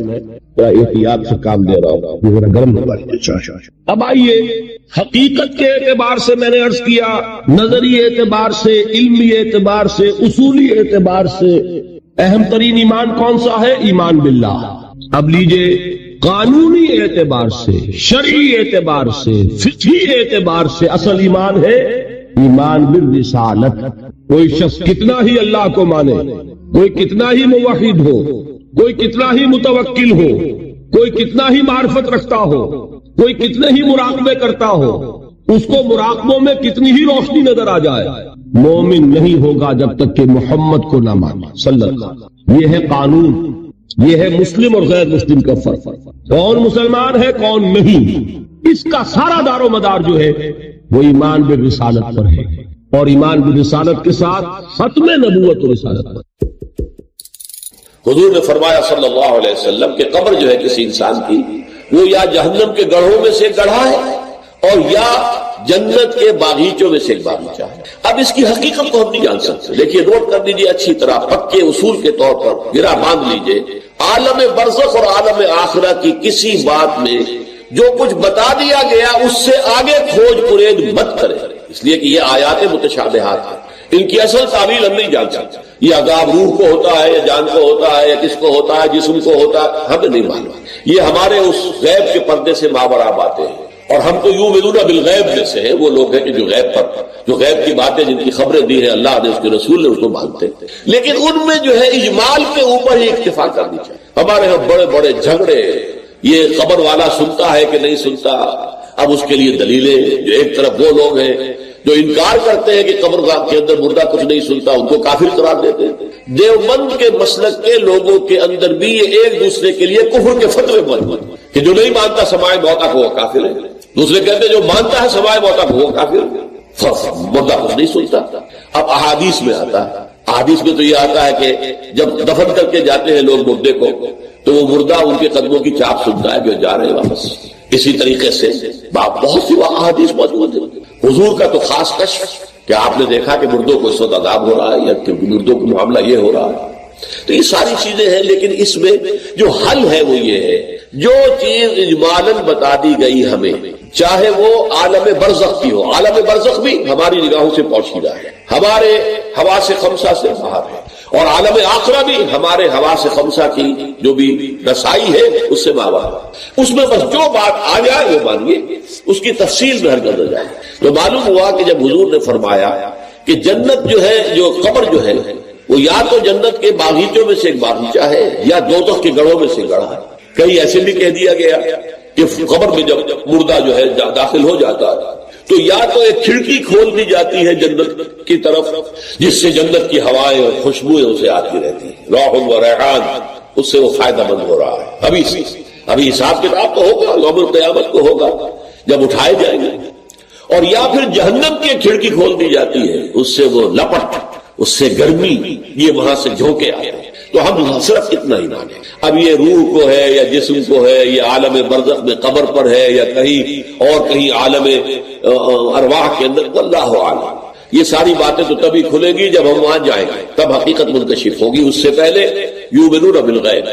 احتیاط سے کام دے رہا ہوں، یہ میرا گرم ہو رہا ہے. اب آئیے حقیقت کے اعتبار سے میں نے عرض کیا، نظری اعتبار سے، علمی اعتبار سے، اصولی اعتبار سے اہم ترین ایمان کون سا ہے؟ ایمان باللہ. اب لیجئے قانونی اعتبار سے، شرعی اعتبار سے، فقہی اعتبار سے اصل ایمان ہے ایمان بالرسالت. کوئی شخص کتنا ہی اللہ کو مانے، کوئی کتنا ہی موحد ہو، کوئی کتنا ہی متوکل ہو، کوئی کتنا ہی معرفت رکھتا ہو، کوئی کتنے ہی مراقبے کرتا ہو، اس کو مراقبوں میں کتنی ہی روشنی نظر آ جائے، مومن نہیں ہوگا جب تک کہ محمد کو نہ مانے صلی اللہ علیہ وسلم. یہ ہے قانون، یہ ہے مسلم اور غیر مسلم کا فرق. کون مسلمان ہے کون نہیں، اس کا سارا دار و مدار جو ہے وہ ایمان بالرسالت پر ہے، اور ایمان بالرسالت کے ساتھ ختم نبوت و رسالت پر. حضور نے فرمایا صلی اللہ علیہ وسلم کہ قبر جو ہے کسی انسان کی وہ یا جہنم کے گڑھوں میں سے گڑھا ہے اور یا جنت کے باغیچوں میں سے ایک باغیچہ ہے. اب اس کی حقیقت کو ہم نہیں جان سکتے، لیکن نوٹ کر لیجیے اچھی طرح، پکے اصول کے طور پر گرا باندھ لیجیے. عالم برزخ اور عالم آخرہ کی کسی بات میں جو کچھ بتا دیا گیا اس سے آگے کھوج پرید مت کرے، اس لیے کہ یہ آیات متشابہات ہیں، ان کی اصل تعویل ہم نہیں جان سکتے. یہ عذاب روح کو ہوتا ہے یا جان کو ہوتا ہے یا کس کو ہوتا ہے، جسم کو ہوتا ہے، ہمیں نہیں معلوم. یہ ہمارے اس غیب کے پردے سے ماورا باتیں ہیں، اور ہم تو یؤمنون بالغیب میں سے ہیں. وہ لوگ ہیں کہ جو غیب کی باتیں جن کی خبریں دی ہیں اللہ نے، اس کے رسول نے، اس کو مانتے ہیں. لیکن ان میں جو ہے اجمال کے اوپر ہی اکتفا کرنی چاہیے. ہمارے یہاں بڑے بڑے جھگڑے، یہ قبر والا سنتا ہے کہ نہیں سنتا. اب اس کے لیے دلیلیں، جو ایک طرف وہ لوگ ہیں جو انکار کرتے ہیں کہ قبر کے اندر مردہ کچھ نہیں سنتا، ان کو کافر قرار دیتے ہیں. دیوبند کے مسلک کے لوگوں کے اندر بھی یہ ایک دوسرے کے لیے کفر کے فتوے موجود ہیں کہ جو نہیں مانتا سماع موتا کو وہ کافر ہے، دوسرے کہتے ہیں جو مانتا ہے سماع موتا کو وہ کافر ہے، مردہ کچھ نہیں سنتا. اب احادیث میں آتا ہے، احادیث میں تو یہ آتا ہے کہ جب دفن کر کے جاتے ہیں لوگ مردے کو تو وہ مردہ ان کے قدموں کی چاپ سنتا ہے کہ جا رہے ہیں واپس. اسی طریقے سے بہت سی احادیث موجود ہیں. حضور کا تو خاص کشف کہ آپ نے دیکھا کہ مردوں کو اس وقت عذاب ہو رہا ہے یا کہ مردوں کو معاملہ یہ ہو رہا ہے. تو یہ ساری چیزیں ہیں، لیکن اس میں جو حل ہے وہ یہ ہے، جو چیز اجمالاً بتا دی گئی ہمیں، چاہے وہ عالم برزخ کی ہو، عالم برزخ بھی ہماری نگاہوں سے پوشیدہ ہے، ہمارے حواس خمسہ سے باہر ہے، اور عالم آخرہ بھی ہمارے حواس خمسہ کی جو بھی رسائی ہے اس سے باہر ہے. اس میں بس جو بات آ جائے وہ مانیے، اس کی تفصیل میں ہرگز نہ جائے. تو معلوم ہوا کہ جب حضور نے فرمایا کہ جنت جو ہے، جو قبر جو ہے وہ یا تو جنت کے باغیچوں میں سے ایک باغیچہ ہے یا دوزخ کے گڑھوں میں سے گڑھا ہے. کہیں ایسے بھی کہہ دیا گیا کہ قبر میں جب مردہ جو ہے داخل ہو جاتا ہے تو یا تو ایک کھڑکی کھول دی جاتی ہے جنت کی طرف جس سے جنت کی ہوائیں اور خوشبوئیں اسے آتی رہتی ہیں، روح و ریحان، اس سے وہ فائدہ مند ہو رہا ہے. ابھی حساب کتاب تو ہوگا، یوم القیامت کو ہوگا جب اٹھائے جائیں گے. اور یا پھر جہنم کی کھڑکی کھول دی جاتی ہے، اس سے وہ لپٹ، اس سے گرمی، یہ وہاں سے جھونکے آئے. تو ہم صرف اتنا ہی مانیں. اب یہ روح کو ہے یا جسم کو ہے، یہ عالم برزخ میں قبر پر ہے یا کہیں عالم ارواح کے اندر، واللہ اعلم. یہ ساری باتیں تو تبھی کھلیں گی جب ہم وہاں جائیں گے، تب حقیقت منکشف ہوگی. اس سے پہلے یؤمنون بالغیب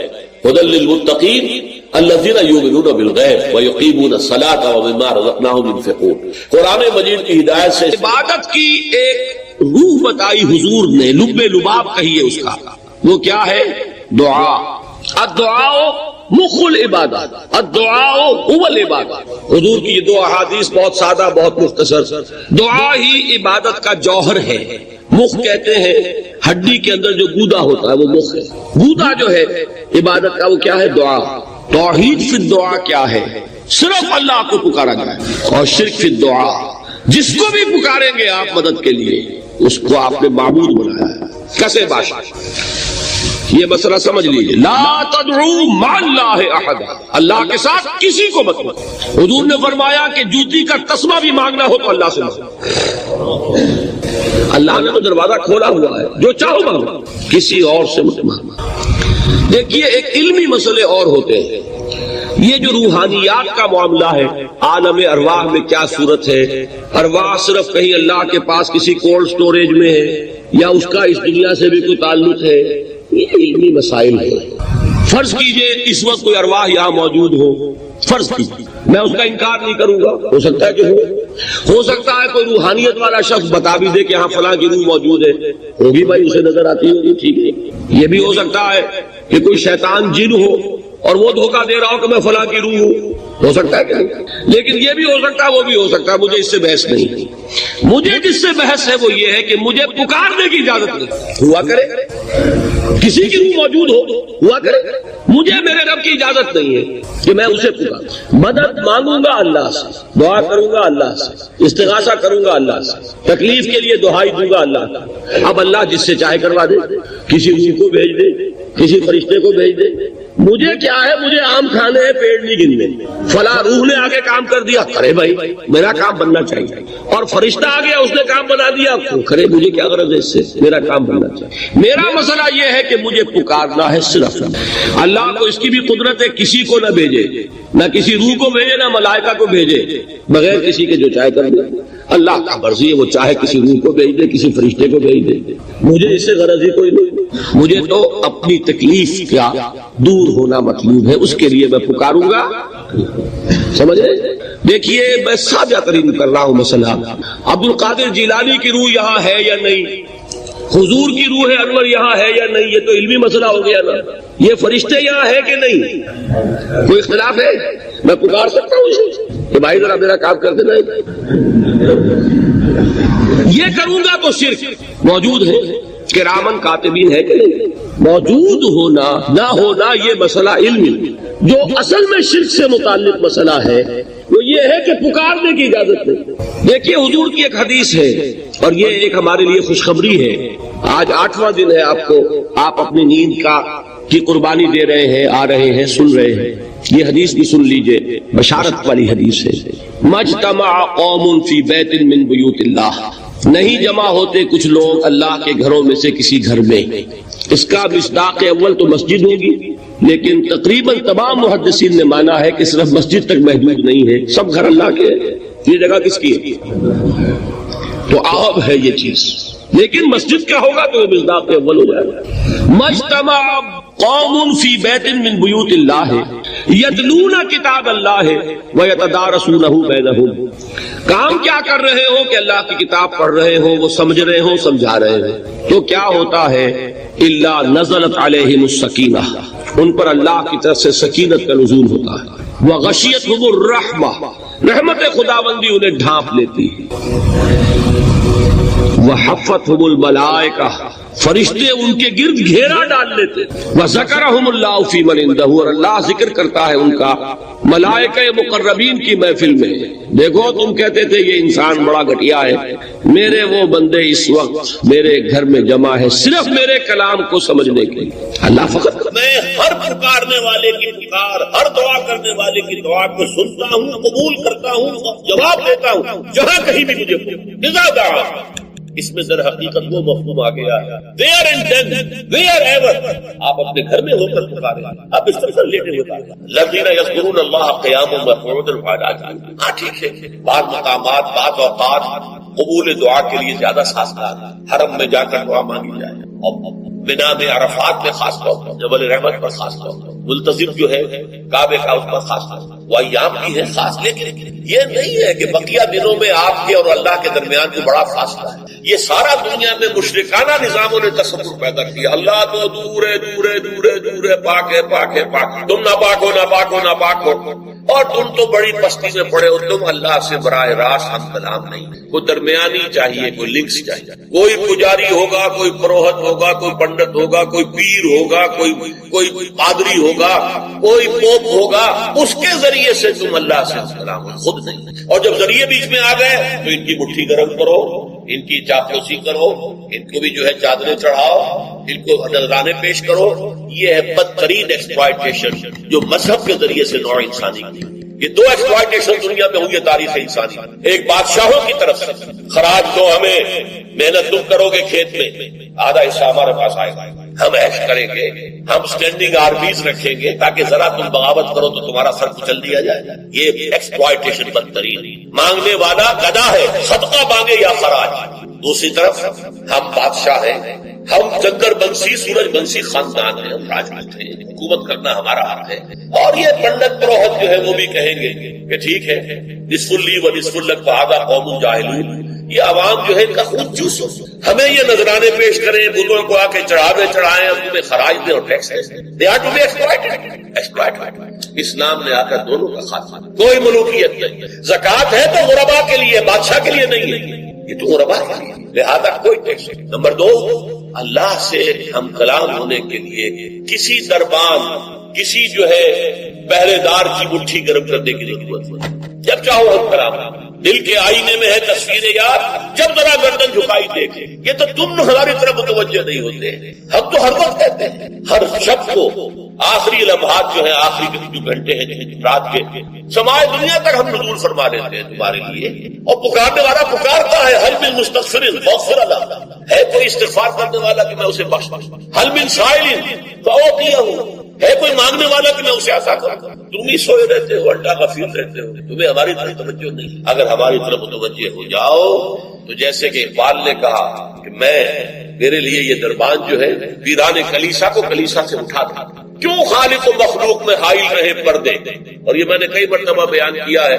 ھدی للمتقین الذین یؤمنون بالغیب ویقیمون الصلاۃ ومما رزقناہم ينفقون. قرآن مجید کی ہدایت سے عبادت کی ایک روح بتائی حضور نے، لب لباب کہیے اس کا، وہ کیا ہے؟ دعا. الدعاء مخ العبادت، الدعاء هو العبادت. حضور کی یہ دو احادیث بہت سادہ، بہت مختصر. دعا ہی عبادت کا جوہر ہے. مخ کہتے ہیں ہڈی کے اندر جو گودا ہوتا ہے وہ مخ ہے. گودا جو ہے عبادت کا وہ کیا ہے؟ دعا. توحید فی الدعا کیا ہے؟ صرف اللہ کو پکارا جائے. اور شرک فی الدعا، جس کو بھی پکاریں گے آپ مدد کے لیے اس کو آپ نے معبود بنایا ہے. کیسے باشا؟ یہ مسئلہ سمجھ لیجیے. لا تدعو مع اللہ احد، اللہ کے ساتھ کسی کو مت مانگو. حضور نے فرمایا کہ جوتی کا تسمہ بھی مانگنا ہو تو اللہ سے مانگو. اللہ نے تو دروازہ کھولا ہوا ہے، جو چاہو مانگو، کسی اور سے مت مانگو. دیکھیے ایک علمی مسئلے اور ہوتے ہیں. یہ جو روحانیات کا معاملہ ہے، عالم ارواح میں کیا صورت ہے، ارواح صرف کہیں اللہ کے پاس کسی کولڈ سٹوریج میں ہے یا اس کا اس دنیا سے بھی کوئی تعلق ہے، یہ علمی مسائل ہے. فرض کیجئے اس وقت کوئی ارواح یہاں موجود ہو، فرض کیجئے، میں اس کا انکار نہیں کروں گا، ہو سکتا ہے کہ ہو سکتا ہے کوئی روحانیت والا شخص بتا بھی دے کہ یہاں فلاں کی روح موجود ہے، ہوگی بھائی، اسے نظر آتی ہوگی، ٹھیک ہے. یہ بھی ہو سکتا ہے کہ کوئی شیطان جن ہو اور وہ دھوکہ دے رہا ہو کہ میں فلاں کی روح ہوں، ہو سکتا ہے کہ نہیں. لیکن یہ بھی ہو سکتا ہے، وہ بھی ہو سکتا ہے. مجھے اس سے بحث نہیں. مجھے جس سے بحث ہے وہ یہ ہے کہ مجھے پکارنے کی اجازت نہیں. ہوا کرے کسی کی روح موجود ہوا کرے، مجھے میرے رب کی اجازت نہیں ہے کہ میں اسے پکاروں. مدد مانگوں گا اللہ سے، دعا کروں گا اللہ سے، استغاثہ کروں گا اللہ سے، تکلیف کے لیے دہائی دوں گا اللہ کا. اب اللہ جس سے چاہے کروا دے، کسی روح کو بھیج دے، کسی فرشتے کو بھیج دے. مجھے کیا ہے؟ مجھے آم کھانے ہیں، پیڑ نہیں گننے. فلاں روح نے آگے کام کر دیا، ارے بھائی میرا کام بننا چاہیے. اور فرشتہ آ گیا، اس نے کام بنا دیا، ارے مجھے کیا غرض ہے اس سے، میرا کام بننا چاہیے. میرا مسئلہ یہ ہے کہ مجھے پکارنا ہے صرف اللہ کو. اس کی بھی قدرت ہے، کسی کو نہ بھیجے، نہ کسی روح کو بھیجے، نہ ملائکہ کو بھیجے، بغیر کسی کے جو چاہے کر دے. اللہ کا مرضی ہے، وہ چاہے کسی روح کو بھیج دے، کسی فرشتے کو بھیج دے. مجھے اس سے غرض ہی کوئی نہیں. مجھے تو اپنی تکلیف کا دور ہونا مطلوب ہے، اس کے لیے میں پکاروں گا. سمجھ رہے؟ دیکھیے میں سادہ ترین کر رہا ہوں مسئلہ. عبد القادر جیلانی کی روح یہاں ہے یا نہیں، حضور کی روح انور یہاں ہے یا نہیں، یہ تو علمی مسئلہ ہو گیا نا. یہ فرشتے یہاں ہے کہ نہیں، کوئی اختلاف ہے؟ میں پکار سکتا ہوں اسے کہ بھائی ذرا میرا کام کر دینا. یہ کروں گا تو شرک موجود ہے. کرامن کاتبین ہے کہ نہیں؟ موجود ہونا نہ ہونا یہ مسئلہ علمی. جو اصل میں شرک سے متعلق مسئلہ ہے وہ یہ ہے کہ پکارنے کی اجازت نہیں. دیکھیے حضور کی ایک حدیث ہے اور یہ ایک ہمارے لیے خوشخبری ہے. آج 8واں دن ہے آپ کو، آپ اپنی نیند کی قربانی دے رہے ہیں، آ رہے ہیں، سن رہے ہیں. یہ حدیث بھی سن لیجئے، بشارت والی حدیث ہے. مجتمع قوم فی بیت من بیوت اللہ، نہیں جمع ہوتے کچھ لوگ اللہ کے گھروں میں سے کسی گھر میں. اس کا مصداق اول تو مسجد ہوگی، لیکن تقریباً تمام محدثین نے مانا ہے کہ صرف مسجد تک محدود نہیں ہے، سب گھر اللہ کے. یہ جگہ کس کی ہے؟ تو عام ہے یہ چیز، لیکن مسجد کا ہوگا تو مصداق اول ہو جائے گا. مجتمع قوم فی بیت من بیوت اللہ یتلون کتاب اللہ ویتدارسونہ بینہم. کام کیا کر رہے ہو کہ اللہ کی کتاب پڑھ رہے ہو، وہ سمجھ رہے ہو، سمجھا رہے ہیں. تو کیا ہوتا ہے؟ الا نزلت علیہم السکینہ، ان پر اللہ کی طرف سے سکینت کا نزول ہوتا ہے. وغشیتہم الرحمہ، رحمت خداوندی انہیں ڈھانپ لیتی ہے. وحفتہم الملائکہ، فرشتے ان کے گرد گھیرا ڈال لیتے. وذکرہم اللہ فی من عندہ، اور اللہ ذکر کرتا ہے ان کا ملائکہ مقربین کی محفل میں. دیکھو تم کہتے تھے یہ انسان بڑا گھٹیا ہے، میرے وہ بندے اس وقت میرے گھر میں جمع ہے صرف میرے کلام کو سمجھنے کے لیے. اللہ فقط میں ہر پکارنے والے کی پکار، ہر دعا کرنے والے کی دعا کو سنتا ہوں، قبول کرتا ہوں، جواب دیتا ہوں جہاں کہیں بھی مجھے اذا دعا. اس میں در حقیقت وہ مفہوم آ گیا ہے where and then wherever. آپ اپنے گھر میں ہو کر پکاریں، آپ بستر پر لیٹے ہوئے پکاریں. الذین یذکرون اللہ قیاما وقعودا وعلی جنوبہم. ہاں ٹھیک ہے، بعض مقامات بعض اوقات قبول دعا کے لیے زیادہ سازگار، حرم میں جا کر دعا مانگی جائے، منا میں عرفات میں خاص طور پر، جبل رحمت پر خاص طور پر، ملتزم جو ہے کعبے کا اس پر خاص طور پر، وہ ایام کی ہے خاص. لیکن یہ نہیں ہے کہ بقیہ دنوں میں آپ کے اور اللہ کے درمیان جو بڑا فاصلہ ہے. یہ سارا دنیا میں مشرکانہ نظاموں نے تصور پیدا کیا. اللہ تو دور ہے، دور ہے، دور ہے، دور ہے، پاک ہے، پاک ہے، پاک. تم نہ پاک ہو، نہ پاک ہو، نہ پاک ہو. اور تم تو بڑی پستی میں پڑے ہو، تم اللہ سے براہ راست ہم کلام نہیں، کوئی درمیانی چاہیے، کوئی لنکس چاہیے، کوئی پجاری ہوگا، کوئی پروہت ہوگا، کوئی پنڈت ہوگا، کوئی پیر ہوگا، کوئی پادری ہوگا، کوئی پوپ ہوگا، اس کے ذریعے سے تم اللہ سے کلام ہو، خود نہیں۔ اور جب ذریعے بیچ میں آ گئے تو ان کی مٹھی گرم کرو، ان کی چاپلوسی کرو، ان کو بھی جو ہے چادریں چڑھاؤ، ان کو نذرانے پیش کرو۔ یہ ہے بدترین ایکسپلائٹیشن جو مذہب کے ذریعے سے نوع انسانی کی۔ یہ دو ایکسپلائٹیشن دنیا میں ہوئی ہے تاریخ انسانی، ایک بادشاہوں کی طرف سے، خراج دو ہمیں، محنت تم کرو گے کھیت میں، آدھا حصہ ہمارے پاس آئے گا، ہم ایش کریں گے، ہم اسٹینڈنگ آرمیز رکھیں گے تاکہ ذرا تم بغاوت کرو تو تمہارا سر کچل دیا جائے۔ یہ ایکسپلائٹیشن بدترین، مانگنے والا گدھا ہے، صدقہ مانگے یا خراج۔ دوسری طرف ہم بادشاہ ہیں، ہم چندر بنسی سورج بنسی خاندان ہیں، ہم راجپوت ہیں، حکومت کرنا ہمارا حق ہے۔ اور یہ پنڈت پروہت جو ہے وہ بھی کہیں گے کہ ٹھیک ہے، نصف لی و نصف لک فہذا قوم جاہلون، یہ عوام جو ہے ان کا خون چوسو، ہمیں یہ نذرانے پیش کریں، بتوں کو آ کے چڑھائیں، اور تمہیں خراج دیں اور ٹیکس دیں۔ They are to be exploited۔ اسلام نے آ کر دونوں کا خاتمہ، کوئی ملوکیت نہیں، زکوٰۃ ہے تو غربا کے لیے، بادشاہ کے لیے نہیں ہے، یہ تو غربا کے لیے، لہذا کوئی ٹیکس نہیں۔ نمبر دو، اللہ سے ہم کلام ہونے کے لیے کسی دربان، کسی جو ہے پہرے دار کی مٹھی گرم کرنے کی ضرورت نہیں۔ جب چاہو ہم کلام، دل کے آئینے میں ہے تصویر یار، جب ذرا گردن جھکائی دیکھے، یہ تو تم ہماری طرف متوجہ نہیں ہوتے، ہم تو ہر وقت کہتے ہیں، ہر شب کو آخری لمحات جو ہے، آخری جو گھنٹے ہیں رات کے، سمائے دنیا تک ہم نزول فرما لیتے ہیں تمہارے لیے، اور پکارنے والا پکارتا ہے، حل من مستغفر فاغفر له، ہے کوئی استغفار کرنے والا کہ میں اسے بخش دوں، حل من سائل فاعطیہ، ہے کوئی مانگنے والا کہ میں اسے عطا کروں۔ تم ہی سوئے رہتے ہو، اللہ غفیر رہتے ہو، تمہیں ہماری طرف توجہ نہیں۔ اگر ہماری طرف متوجہ ہو جاؤ تو جیسے کہ اقبال نے کہا کہ میرے لیے یہ دربان جو ہے ویران کلیسا کو کلیسا سے اٹھا تھا، کیوں خالق و مخلوق میں حائل رہے پردے، اور یہ میں نے کئی مرتبہ بیان کیا ہے۔